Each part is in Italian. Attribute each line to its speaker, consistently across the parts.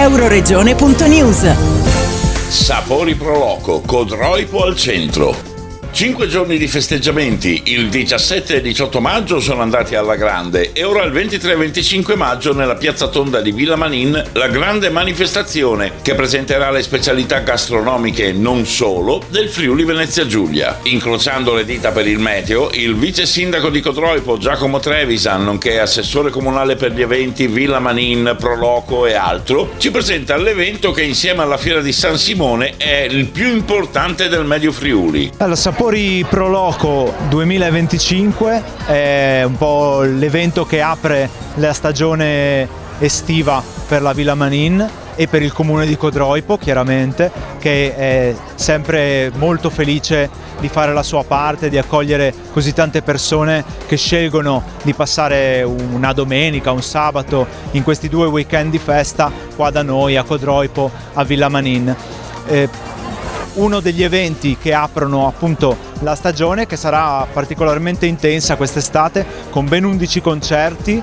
Speaker 1: Euroregione.news.
Speaker 2: Sapori Pro Loco, Codroipo al centro. 5 giorni di festeggiamenti, il 17 e 18 maggio sono andati alla grande e ora il 23 e 25 maggio nella piazza tonda di Villa Manin la grande manifestazione che presenterà le specialità gastronomiche non solo del Friuli Venezia Giulia. Incrociando le dita per il meteo, il vice sindaco di Codroipo Giacomo Trevisan, nonché assessore comunale per gli eventi Villa Manin, Pro Loco e altro, ci presenta l'evento che insieme alla Fiera di San Simone è il più importante del Medio Friuli.
Speaker 3: Allora, Sapori Pro Loco 2025 è un po' l'evento che apre la stagione estiva per la Villa Manin e per il comune di Codroipo, chiaramente, che è sempre molto felice di fare la sua parte, di accogliere così tante persone che scelgono di passare una domenica, un sabato in questi 2 weekend di festa qua da noi a Codroipo, a Villa Manin. Uno degli eventi che aprono appunto la stagione, che sarà particolarmente intensa quest'estate, con ben 11 concerti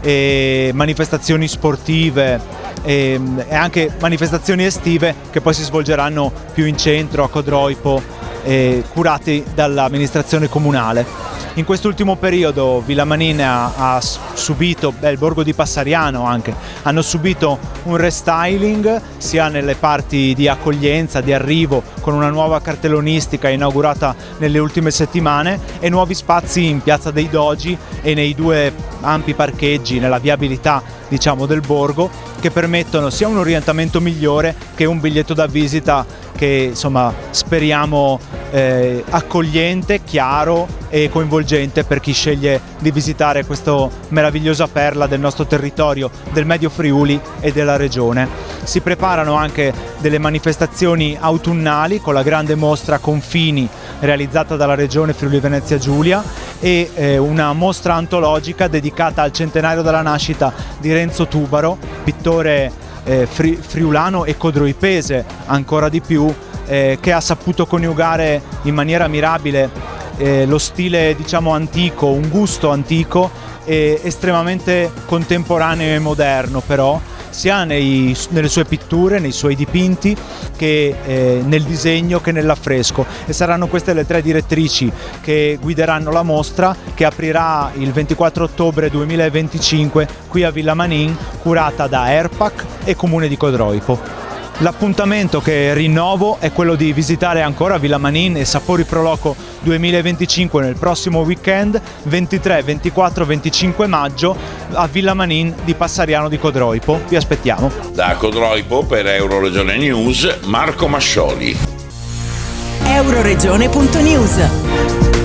Speaker 3: e manifestazioni sportive e anche manifestazioni estive che poi si svolgeranno più in centro a Codroipo, curati dall'amministrazione comunale. In quest'ultimo periodo Villa Manin ha subito, il borgo di Passariano anche, hanno subito un restyling sia nelle parti di accoglienza, di arrivo, con una nuova cartellonistica inaugurata nelle ultime settimane e nuovi spazi in Piazza dei Dogi e nei 2 ampi parcheggi nella viabilità, diciamo, del borgo, che permettono sia un orientamento migliore che un biglietto da visita che, insomma, speriamo accogliente, chiaro e coinvolgente per chi sceglie di visitare questa meravigliosa perla del nostro territorio, del Medio Friuli e della regione. Si preparano anche delle manifestazioni autunnali con la grande mostra Confini realizzata dalla regione Friuli Venezia Giulia e una mostra antologica dedicata al centenario della nascita di Renzo Tubaro, pittore friulano e codroipese ancora di più, che ha saputo coniugare in maniera mirabile lo stile, diciamo, antico, un gusto antico e estremamente contemporaneo e moderno, però sia nelle sue pitture, nei suoi dipinti, che nel disegno che nell'affresco. E saranno queste le 3 direttrici che guideranno la mostra, che aprirà il 24 ottobre 2025 qui a Villa Manin, curata da ERPAC e Comune di Codroipo. L'appuntamento che rinnovo è quello di visitare ancora Villa Manin e Sapori Pro Loco 2025 nel prossimo weekend 23, 24, 25 maggio a Villa Manin di Passariano di Codroipo. Vi aspettiamo.
Speaker 2: Da Codroipo per Euroregione News, Marco Mascioli.
Speaker 1: Euroregione.news.